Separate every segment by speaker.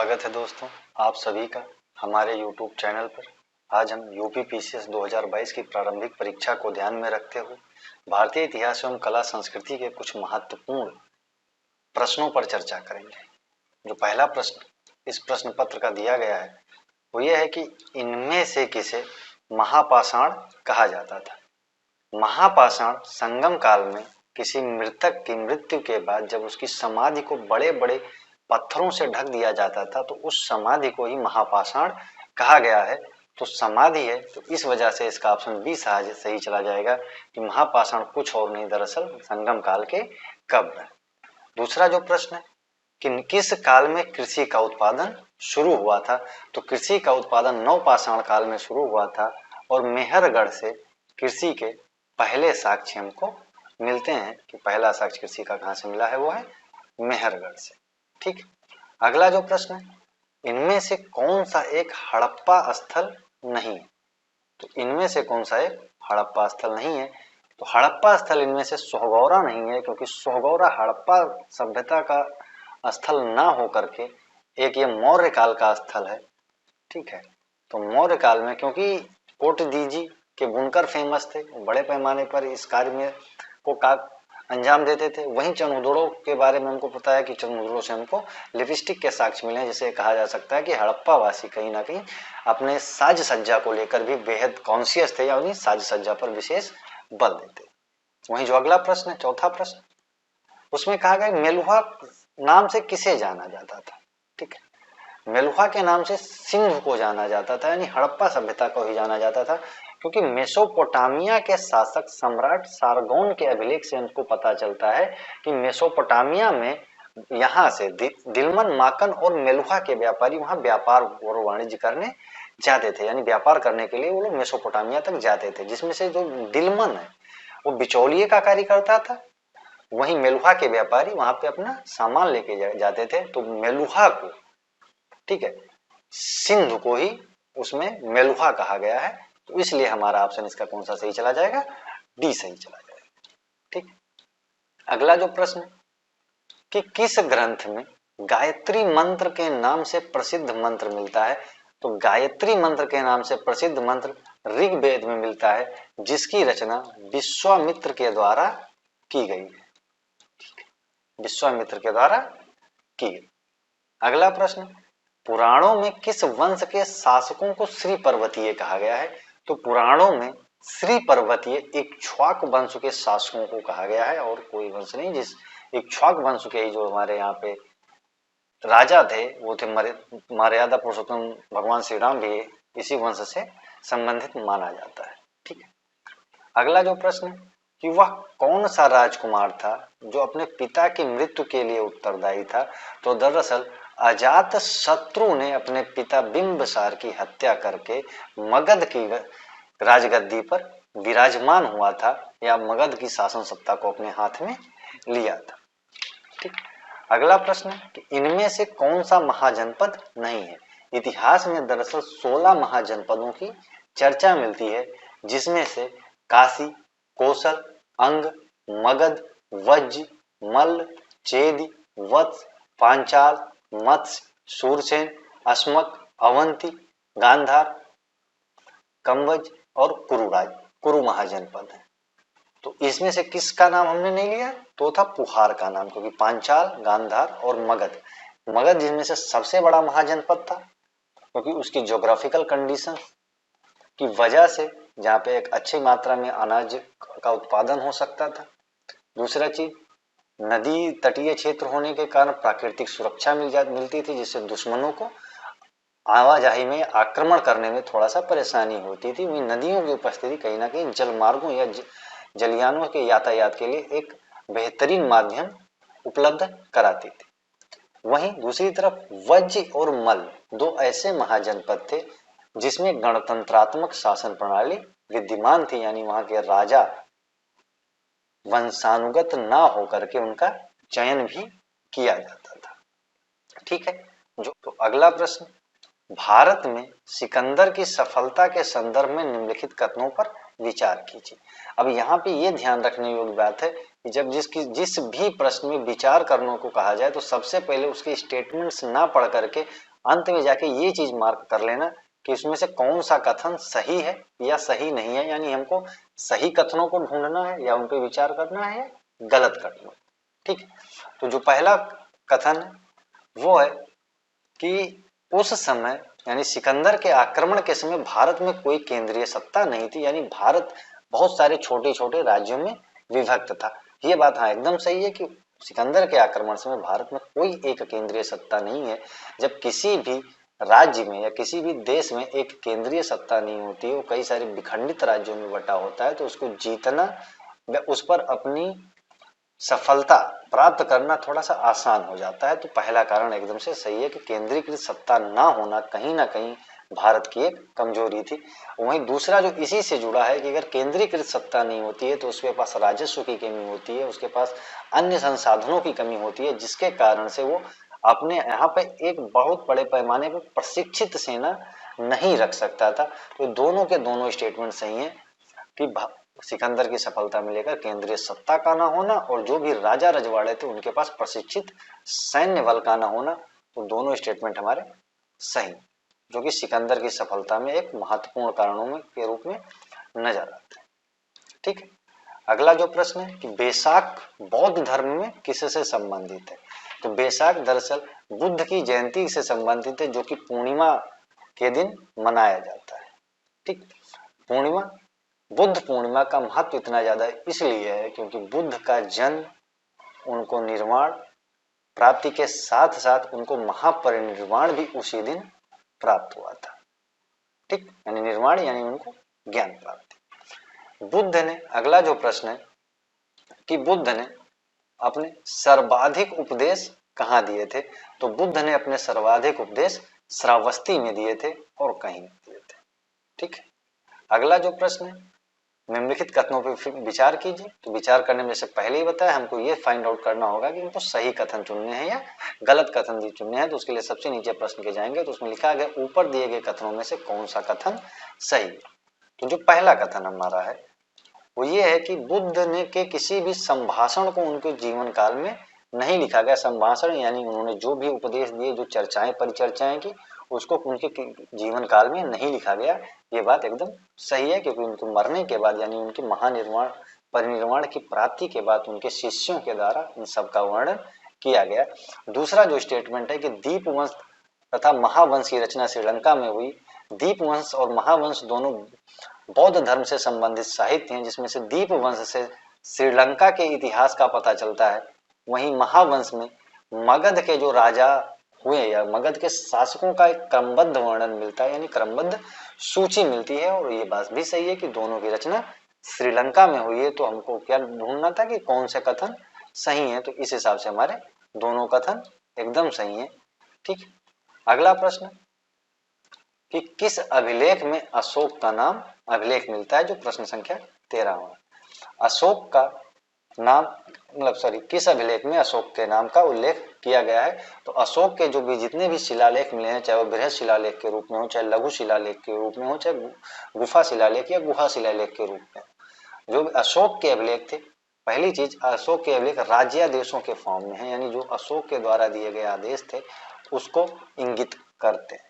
Speaker 1: स्वागत है दोस्तों आप सभी का हमारे YouTube चैनल पर। आज हम यूपी पीसीएस 2022 की प्रारंभिक परीक्षा को ध्यान में रखते हुए भारतीय इतिहास एवं कला संस्कृति के कुछ महत्वपूर्ण प्रश्नों पर चर्चा करेंगे। जो पहला प्रश्न इस प्रश्न पत्र का दिया गया है वो यह है कि इनमें से किसे महापाषाण कहा जाता था। महापाषाण संगम काल में किसी मृतक की मृत्यु के बाद जब उसकी समाधि को बड़े बड़े पत्थरों से ढक दिया जाता था तो उस समाधि को ही महापाषाण कहा गया है। तो समाधि है तो इस वजह से इसका ऑप्शन बी सही चला जाएगा कि महापाषाण कुछ और नहीं दरअसल संगम काल के कब्र। दूसरा जो प्रश्न है कि किस काल में कृषि का उत्पादन शुरू हुआ था, तो कृषि का उत्पादन नवपाषाण काल में शुरू हुआ था और मेहरगढ़ से कृषि के पहले साक्ष्य हमको मिलते हैं कि पहला साक्ष्य कृषि का कहां से मिला है, वो है मेहरगढ़ से। ठीक। अगला जो प्रश्न है इनमें से कौन सा एक हड़प्पा स्थल नहीं है, तो इनमें से कौन सा एक हड़प्पा स्थल नहीं है, तो हड़प्पा स्थल इनमें से सोहगौरा नहीं है क्योंकि सोहगौरा हड़प्पा सभ्यता का स्थल ना हो करके एक ये मौर्य काल का स्थल है। ठीक है, तो मौर्य काल में क्योंकि कोटदीजी के बुनकर फेमस थे, बड़े पैमाने पर इस कार्य में को अंजाम देते थे। वहीं चंद्रमुद्रणों के बारे में हमको पता है कि चंद्रमुद्रणों से हमको लिपस्टिक के साक्ष्य मिले, जिसे कहा जा सकता है कि हड़प्पा वासी कहीं ना कहीं अपने साज सज्जा को लेकर भी बेहद कॉन्शियस थे या उन्हीं साज सज्जा पर विशेष बल देते। वहीं जो अगला प्रश्न है चौथा प्रश्न, उसमें कहा गया मेलुहा नाम से किसे जाना जाता था। ठीक है, मेलुहा के नाम से सिंधु को जाना जाता था, यानी हड़प्पा सभ्यता को ही जाना जाता था क्योंकि मेसोपोटामिया के शासक सम्राट सारगोन के अभिलेख से हमको पता चलता है कि मेसोपोटामिया में यहाँ से दिलमन माकन और मेलुहा के व्यापारी वहां व्यापार और वाणिज्य करने जाते थे, यानी व्यापार करने के लिए वो लोग मेसोपोटामिया तक जाते थे, जिसमें से जो दिलमन है वो बिचौलिए का कार्य करता था, वहीं मेलुहा के व्यापारी वहां पे अपना सामान लेके जाते थे। तो मेलुहा को, ठीक है, सिंधु को ही उसमें मेलुहा कहा गया है, तो इसलिए हमारा ऑप्शन इसका कौन सा सही चला जाएगा, डी सही चला जाएगा। ठीक। अगला जो प्रश्न कि किस ग्रंथ में गायत्री मंत्र के नाम से प्रसिद्ध मंत्र मिलता है, तो गायत्री मंत्र के नाम से प्रसिद्ध मंत्र ऋग्वेद में मिलता है, जिसकी रचना विश्वामित्र के द्वारा की गई है। विश्वामित्र के द्वारा की गई। अगला प्रश्न, पुराणों में किस वंश के शासकों को श्री पर्वतीय कहा गया है, तो पुराणों में श्री पर्वतीय इक्ष्वाक वंश के शासकों को कहा गया है और कोई वंश नहीं। जिस इक्ष्वाक वंश के ही जो हमारे यहाँ पे राजा थे वो थे मर्यादा पुरुषोत्तम भगवान श्री राम, भी इसी वंश से संबंधित माना जाता है। ठीक है। अगला जो प्रश्न कि वह कौन सा राजकुमार था जो अपने पिता की मृत्यु के लिए उत्तरदायी था, तो दरअसल अजात शत्रु ने अपने पिता बिंबिसार की हत्या करके मगध की राजगद्दी पर विराजमान हुआ था या मगध की शासन सत्ता को अपने हाथ में लिया था। ठीक। अगला प्रश्न कि इनमें से कौन सा महाजनपद नहीं है। इतिहास में दरअसल 16 महाजनपदों की चर्चा मिलती है, जिसमें से काशी, कौशल, अंग, मगध, वज्र, मल्ल, चेदी, वत्स, पांचाल, मत्स्य, सूरसेन, अस्मक, अवंती, गांधार, कम्बज और कुरु महाजनपद है। तो इसमें से किसका नाम हमने नहीं लिया, तो था पुहार का नाम, क्योंकि पांचाल, गांधार और मगध जिनमें से सबसे बड़ा महाजनपद था क्योंकि उसकी ज्योग्राफिकल कंडीशन की वजह से जहाँ पे एक अच्छी मात्रा में अनाज का उत्पादन हो सकता था। दूसरा चीज, नदी तटीय क्षेत्र होने के कारण प्राकृतिक सुरक्षा मिलती थी, जिससे दुश्मनों को आवाजाही में आक्रमण करने में थोड़ा सा परेशानी होती थी। वहीं नदियों की उपस्थिति कहीं ना कहीं जल मार्गों या जलयानों के यातायात के लिए एक बेहतरीन माध्यम उपलब्ध कराती थी। वहीं दूसरी तरफ वज्र और मल्ल दो ऐसे महाजनपद थे जिसमें गणतंत्रात्मक शासन प्रणाली विद्यमान थी, यानी वहां के राजा वंशानुगत ना होकर के उनका चयन भी किया जाता था। ठीक है। तो अगला प्रश्न, भारत में सिकंदर की सफलता के संदर्भ में निम्नलिखित कथनों पर विचार कीजिए। अब यहाँ पे ये ध्यान रखने योग्य बात है कि जब जिस भी प्रश्न में विचार करने को कहा जाए तो सबसे पहले उसके स्टेटमेंट्स ना पढ़ करके अंत में जाके ये चीज मार्क कर लेना कि उसमें से कौन सा कथन सही है या सही नहीं है, यानी हमको सही कथनों को ढूंढना है या उन पर विचार करना है या गलत करना। ठीक, तो जो पहला कथन है वो है कि उस समय यानी सिकंदर के आक्रमण के समय भारत में कोई केंद्रीय सत्ता नहीं थी, यानी भारत बहुत सारे छोटे छोटे राज्यों में विभक्त था। ये बात हाँ एकदम सही है कि सिकंदर के आक्रमण समय भारत में कोई एक केंद्रीय सत्ता नहीं है। जब किसी भी राज्य में या किसी भी देश में एक केंद्रीय सत्ता नहीं होती है, वो कई सारे विखंडित राज्यों में बटा होता है, तो उसको जीतना व उस पर अपनी सफलता प्राप्त करना थोड़ा सा आसान हो जाता है। तो पहला कारण एकदम से सही है कि केंद्रीकृत सत्ता ना होना कहीं ना कहीं भारत की एक कमजोरी थी। वहीं दूसरा जो इसी से जुड़ा है कि अगर केंद्रीकृत सत्ता नहीं होती है तो उसके पास राजस्व की कमी होती है, उसके पास अन्य संसाधनों की कमी होती है, जिसके कारण से वो अपने यहाँ पे एक बहुत बड़े पैमाने पर प्रशिक्षित सेना नहीं रख सकता था। तो दोनों के दोनों स्टेटमेंट सही है कि सिकंदर की सफलता में लेकर केंद्रीय सत्ता का ना होना और जो भी राजा रजवाड़े थे उनके पास प्रशिक्षित सैन्य बल का ना होना, तो दोनों स्टेटमेंट हमारे सही, जो कि सिकंदर की सफलता में एक महत्वपूर्ण कारणों में के रूप में नजर आते हैं। ठीक है, अगला जो प्रश्न है कि बैसाख बौद्ध धर्म में किससे संबंधित है? तो बैसाख दरअसल बुद्ध की जयंती से संबंधित है, जो कि पूर्णिमा के दिन मनाया जाता है। ठीक, पूर्णिमा, बुद्ध पूर्णिमा का महत्व इतना ज्यादा इसलिए है क्योंकि बुद्ध का जन्म, उनको निर्वाण प्राप्ति के साथ साथ उनको महापरिनिर्वाण भी उसी दिन प्राप्त हुआ था। ठीक, यानी निर्वाण यानी उनको ज्ञान प्राप्ति। बुद्ध ने, अगला जो प्रश्न है कि बुद्ध ने अपने सर्वाधिक उपदेश कहाँ दिए थे? तो बुद्ध ने अपने सर्वाधिक उपदेश श्रावस्ती में दिए थे और कहीं नहीं दिए थे। ठीक है, अगला जो प्रश्न है निम्नलिखित कथनों पर विचार कीजिए। तो विचार करने में से पहले ही बताया हमको ये फाइंड आउट करना होगा कि हमको सही कथन चुनने हैं या गलत कथन भी चुनने हैं। तो उसके लिए सबसे नीचे प्रश्न के जाएंगे तो उसमें लिखा गया ऊपर दिए गए कथनों में से कौन सा कथन सही है। तो जो पहला कथन हमारा है वो ये है कि बुद्ध ने के किसी भी संभाषण को उनके जीवन काल में नहीं लिखा गया। संभाषण यानी उन्होंने जो भी उपदेश दिए, जो चर्चाएं परिचर्चाएं की, उसको उनके जीवन काल में नहीं लिखा गया। ये बात एकदम सही है क्योंकि उनके मरने के बाद यानी उनके महानिर्वाण परिनिर्वाण की प्राप्ति के बाद उनके शिष्यों के द्वारा इन सब का वर्णन किया गया। दूसरा जो स्टेटमेंट है कि दीपवंश तथा महावंश की रचना श्रीलंका में हुई। दीपवंश और महावंश दोनों बौद्ध धर्म से संबंधित साहित्य हैं, जिसमें से दीपवंश से श्रीलंका के इतिहास का पता चलता है। वहीं महावंश में मगध के जो राजा हुए या मगध के शासकों का एक क्रमबद्ध वर्णन मिलता है, यानी क्रमबद्ध सूची मिलती है। और ये बात भी सही है कि दोनों की रचना श्रीलंका में हुई है। तो हमको क्या ढूंढना था कि कौन से कथन सही है, तो इस हिसाब से हमारे दोनों कथन एकदम सही है। ठीक, अगला प्रश्न कि किस अभिलेख में अशोक का नाम अभिलेख मिलता है, जो प्रश्न संख्या 13 है। अशोक का नाम किस अभिलेख में अशोक के नाम का उल्लेख किया गया है? तो अशोक के जो भी जितने भी शिलालेख मिले हैं, चाहे वो बृहद शिलालेख के रूप में हो, चाहे लघु शिलालेख के रूप में हो, चाहे गुफा शिलालेख या गुहा शिलालेख के रूप में, जो अशोक के अभिलेख थे, पहली चीज अशोक के अभिलेख राज्यादेशों के फॉर्म में है, यानी जो अशोक के द्वारा दिए गए आदेश थे उसको इंगित करते हैं।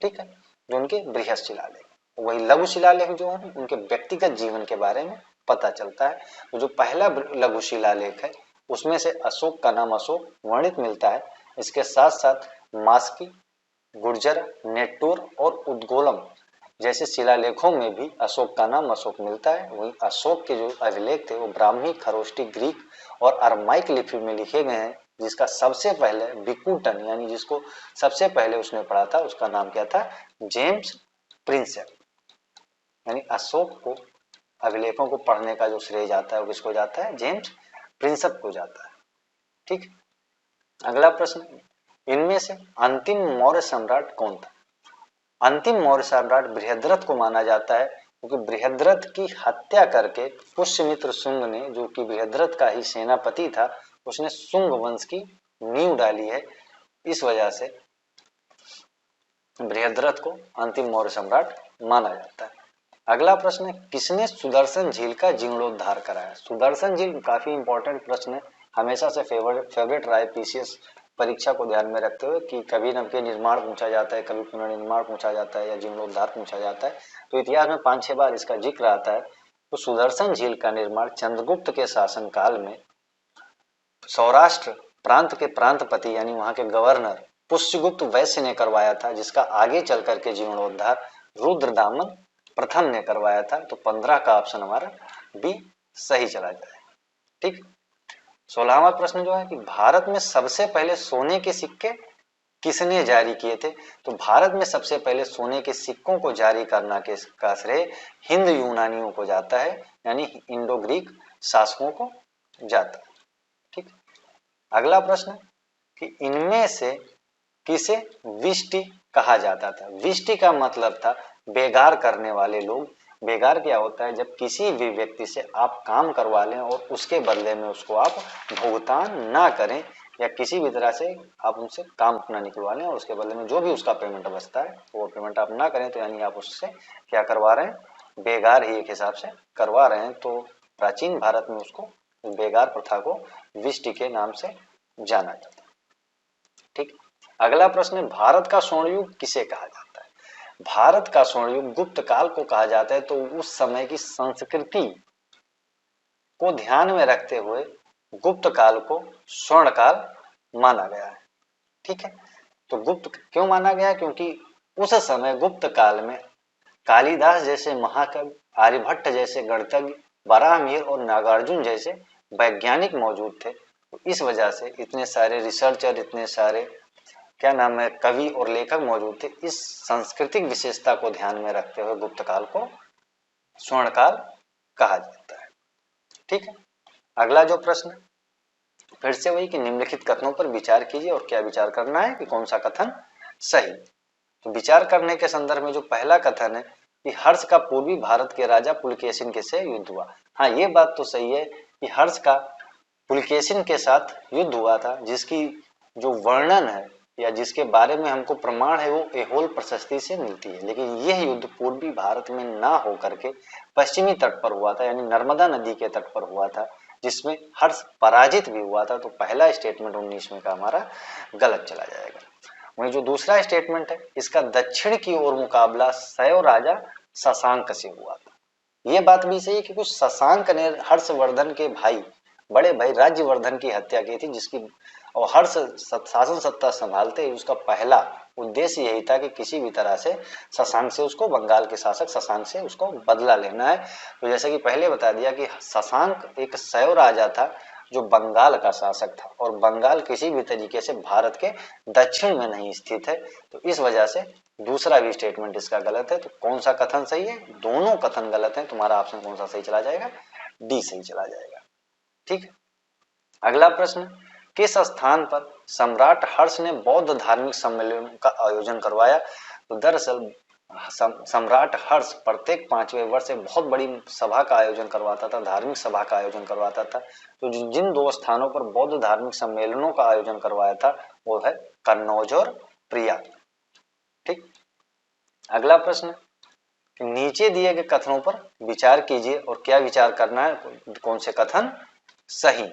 Speaker 1: ठीक है, जो उनके बृहद शिलालेख, वही लघु शिलालेख जो है उनके व्यक्तिगत जीवन के बारे में पता चलता है। तो जो पहला लघु शिलालेख है उसमें से अशोक का नाम अशोक वर्णित मिलता है। इसके साथ साथ मास्की, गुर्जर, नेट्टूर और उद्गोलम जैसे शिलालेखों में भी अशोक का नाम अशोक मिलता है। वही अशोक के जो अभिलेख थे वो ब्राह्मी, खरोष्टी, ग्रीक और अरमाइक लिपि में लिखे गए हैं, जिसका सबसे पहले विकुटन यानी जिसको सबसे पहले उसने पढ़ा था उसका नाम क्या था? James Prinsep. यानी अशोक को अभिलेखों को पढ़ने का जो श्रेय जाता है वो किसको जाता है? जेम्स प्रिंसेप को जाता है। ठीक, अगला प्रश्न, इनमें से अंतिम मौर्य सम्राट कौन था? अंतिम मौर्य सम्राट बृहद्रथ को माना जाता है क्योंकि बृहद्रथ की हत्या करके पुष्यमित्र शुंग ने, जो कि बृहद्रथ का ही सेनापति था, उसने शुंग वंश की नींव डाली है। इस वजह से बृहद्रथ को अंतिम मौर्य सम्राट माना जाता है। अगला प्रश्न है, किसने सुदर्शन झील का जीर्णोद्धार कराया? सुदर्शन झील काफी इंपॉर्टेंट प्रश्न है, हमेशा से फेवरेट रहा है पीसीएस परीक्षा को ध्यान में रखते हुए कि कभी न कभी निर्माण पूछा जाता है, कभी पुनर्निर्माण पूछा जाता है या जीर्णोद्धार पूछा जाता है। तो इतिहास में 5-6 बार इसका जिक्र आता है। तो सुदर्शन झील का निर्माण चंद्रगुप्त के शासन काल में सौराष्ट्र प्रांत के प्रांतपति यानी वहां के गवर्नर पुष्यगुप्त वैश्य ने करवाया था, जिसका आगे चल करके जीर्णोद्धार रुद्रदामन प्रथम ने करवाया था। तो 15 का ऑप्शन हमारा बी सही चला जाए। ठीक। 16वां प्रश्न जो है कि भारत में सबसे पहले सोने के सिक्के किसने जारी किए थे? तो भारत में सबसे पहले सोने के सिक्कों को जारी करना का श्रेय हिंद यूनानियों को जाता है, यानी इंडो ग्रीक शासकों को जाता है। ठीक। अगला प्रश्न कि इनमें से किसे विष्टि कहा जाता था? विष्टि का मतलब था बेगार करने वाले लोग। बेगार क्या होता है? जब किसी भी व्यक्ति से आप काम करवा लें और उसके बदले में उसको आप भुगतान ना करें, या किसी भी तरह से आप उनसे काम अपना निकलवा लें और उसके बदले में जो भी उसका पेमेंट बचता है वो पेमेंट आप ना करें, तो यानी आप उससे क्या करवा रहे हैं? बेगार ही एक हिसाब से करवा रहे हैं। तो प्राचीन भारत में उसको बेगार प्रथा को विष्टि के नाम से जाना जाता है। ठीक। अगला प्रश्न है भारत का स्वर्ण युग किसे कहा जाता है? भारत का स्वर्ण युग गुप्त काल को कहा जाता है। तो उस समय की संस्कृति को ध्यान में रखते हुए गुप्त काल को स्वर्ण काल माना गया है। ठीक है। तो गुप्त क्यों माना गया? क्योंकि उस समय गुप्त काल में कालिदास जैसे महाकवि, आर्यभट्ट जैसे गणितज्ञ, बराहमीर और नागार्जुन जैसे वैज्ञानिक मौजूद थे। तो इस वजह से इतने सारे रिसर्चर, इतने सारे क्या नाम है कवि और लेखक मौजूद थे। इस सांस्कृतिक विशेषता को ध्यान में रखते हुए गुप्त काल को स्वर्ण काल कहा जाता है। ठीक है। अगला जो प्रश्न फिर से वही कि निम्नलिखित कथनों पर विचार कीजिए और क्या विचार करना है कि कौन सा कथन सही। तो विचार करने के संदर्भ में जो पहला कथन है कि हर्ष का पूर्वी भारत के राजा पुलकेशिन के से युद्ध हुआ। हाँ, ये बात तो सही है कि हर्ष का पुलकेशिन के साथ युद्ध हुआ था, जिसकी जो वर्णन है या जिसके बारे में हमको प्रमाण है वो ऐहोल प्रशस्ति से मिलती है। लेकिन यह युद्ध पूर्वी भारत में ना होकर के पश्चिमी तट पर हुआ था, यानी नर्मदा नदी के तट पर हुआ था, जिसमें हर्ष पराजित भी हुआ था। तो पहला स्टेटमेंट 19 का हमारा गलत चला जाएगा। वहीं जो दूसरा स्टेटमेंट है इसका दक्षिण की ओर मुकाबला शैव राजा शशांक से हुआ था। ये बात भी सही है कि कुछ शशांक ने हर्षवर्धन के भाई, बड़े भाई राज्यवर्धन की हत्या की थी, जिसकी और हर्ष शासन सत्ता संभालते ही उसका पहला उद्देश्य यही था कि किसी भी तरह से शशांक से उसको, बंगाल के शासक शशांक से उसको बदला लेना है। तो जैसे कि पहले बता दिया कि शशांक एक शैव राजा था जो बंगाल का शासक था, और बंगाल किसी भी तरीके से भारत के दक्षिण में नहीं स्थित है। तो इस वजह से दूसरा भी स्टेटमेंट इसका गलत है। तो कौन सा कथन सही है? दोनों कथन गलत है। तुम्हारा ऑप्शन कौन सा सही चला जाएगा? डी सही चला जाएगा। ठीक है। अगला प्रश्न, किस स्थान पर सम्राट हर्ष ने बौद्ध धार्मिक सम्मेलन का आयोजन करवाया? तो दरअसल सम्राट हर्ष प्रत्येक 5वें वर्ष एक बहुत बड़ी सभा का आयोजन करवाता था, धार्मिक सभा का आयोजन करवाता था। तो जिन दो स्थानों पर बौद्ध धार्मिक सम्मेलनों का आयोजन करवाया था वो है कन्नौज और प्रयाग। ठीक। अगला प्रश्न, नीचे दिए गए कथनों पर विचार कीजिए और क्या विचार करना है, कौन से कथन सही।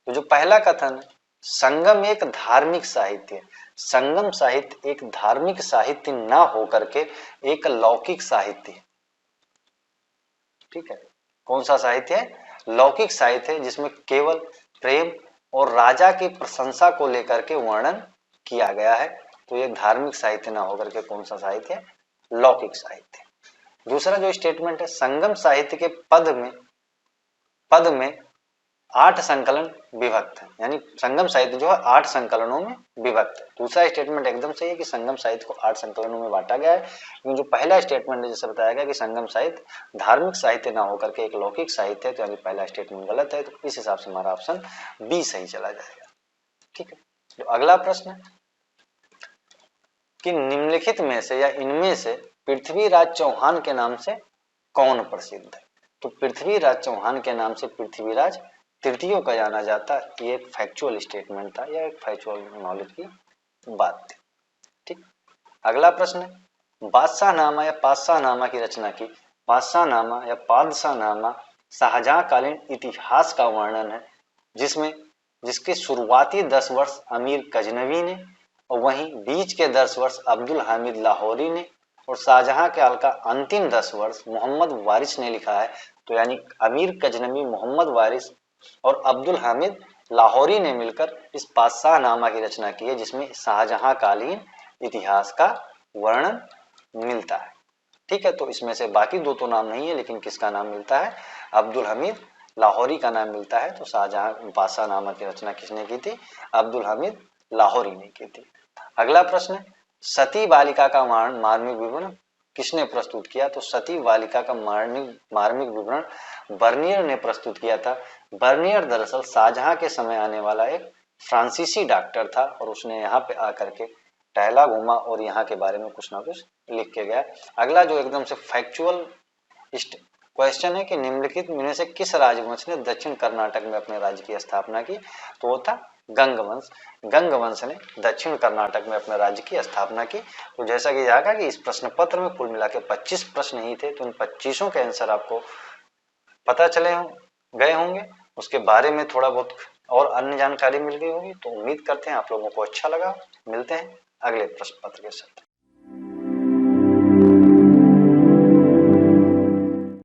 Speaker 1: तो जो पहला कथन है संगम एक धार्मिक साहित्य, संगम साहित्य एक धार्मिक साहित्य ना होकर के एक लौकिक साहित्य है। ठीक है। कौन सा साहित्य है? लौकिक साहित्य है, जिसमें केवल प्रेम और राजा की प्रशंसा को लेकर के वर्णन किया गया है। तो ये धार्मिक साहित्य ना होकर के कौन सा साहित्य है? लौकिक साहित्य। दूसरा जो स्टेटमेंट है संगम साहित्य के पद में 8 संकलन विभक्त है, यानी संगम साहित्य जो है 8 संकलनों में विभक्त है। दूसरा स्टेटमेंट एकदम सही है कि संगम साहित्य को 8 संकलनों में बांटा गया है। लेकिन जो पहला स्टेटमेंट है जैसे बताया गया कि संगम साहित्य धार्मिक साहित्य ना होकर के एक लौकिक साहित्य है, तो यानी पहला स्टेटमेंट गलत है। तो इस हिसाब से हमारा ऑप्शन बी सही चला जाएगा। ठीक है। जो अगला प्रश्न है कि निम्नलिखित में से या इनमें से पृथ्वीराज चौहान के नाम से कौन प्रसिद्ध है? तो पृथ्वीराज चौहान के नाम से पृथ्वीराज तृतीयों का जाना जाता है। ये एक फैक्चुअल स्टेटमेंट था या एक फैक्चुअल नॉलेज की बात थी। ठीक। अगला प्रश्न है बादशाहनामा या पादशाहनामा की रचना की। बादशाहनामा या पादशाहनामा शाहजहां कालीन इतिहास का वर्णन है, जिसमें जिसके शुरुआती 10 वर्ष अमीर गजनवी ने और वहीं बीच के 10 वर्ष अब्दुल हामिद लाहौरी ने और शाहजहां के काल का अंतिम 10 वर्ष मोहम्मद वारिस ने लिखा है। तो यानी अमीर गजनवी, मोहम्मद वारिस और अब्दुल हामिद लाहौरी ने मिलकर इस बादशाहनामा की रचना की है, जिसमें शाहजहां कालीन इतिहास का वर्णन मिलता है। ठीक है, तो इसमें से बाकी दो तो नाम नहीं है, लेकिन किसका नाम मिलता है? अब्दुल हमीद लाहौरी का नाम मिलता है। तो शाहजहां बादशाहनामा की रचना किसने की थी? अब्दुल हमीद लाहौरी ने की थी। अगला प्रश्न, सती बालिका का मार्मिक विवरण किसने प्रस्तुत किया? तो सती बालिका का मार्मिक विवरण बर्नियर ने प्रस्तुत किया था। बर्नियर दरअसल शाहजहां के समय आने वाला एक फ्रांसीसी डॉक्टर था और उसने यहाँ पे आकर के टहला घूमा और यहाँ के बारे में कुछ ना कुछ लिख के गया। अगला जो एकदम से फैक्चुअल क्वेश्चन है कि निम्नलिखित में से किस राजवंश ने दक्षिण कर्नाटक में अपने राज्य की स्थापना की? तो वो था गंग वंश। गंग वंश ने दक्षिण कर्नाटक में अपने राज्य की स्थापना की। तो जैसा कि याद है कि इस प्रश्न पत्र में कुल मिला के 25 प्रश्न ही थे, तो उन 25 के आंसर आपको पता चले गए होंगे। उसके बारे में थोड़ा बहुत और अन्य जानकारी मिल गई होगी। तो उम्मीद करते हैं आप लोगों को अच्छा लगा। मिलते हैं अगले प्रश्न पत्र के साथ।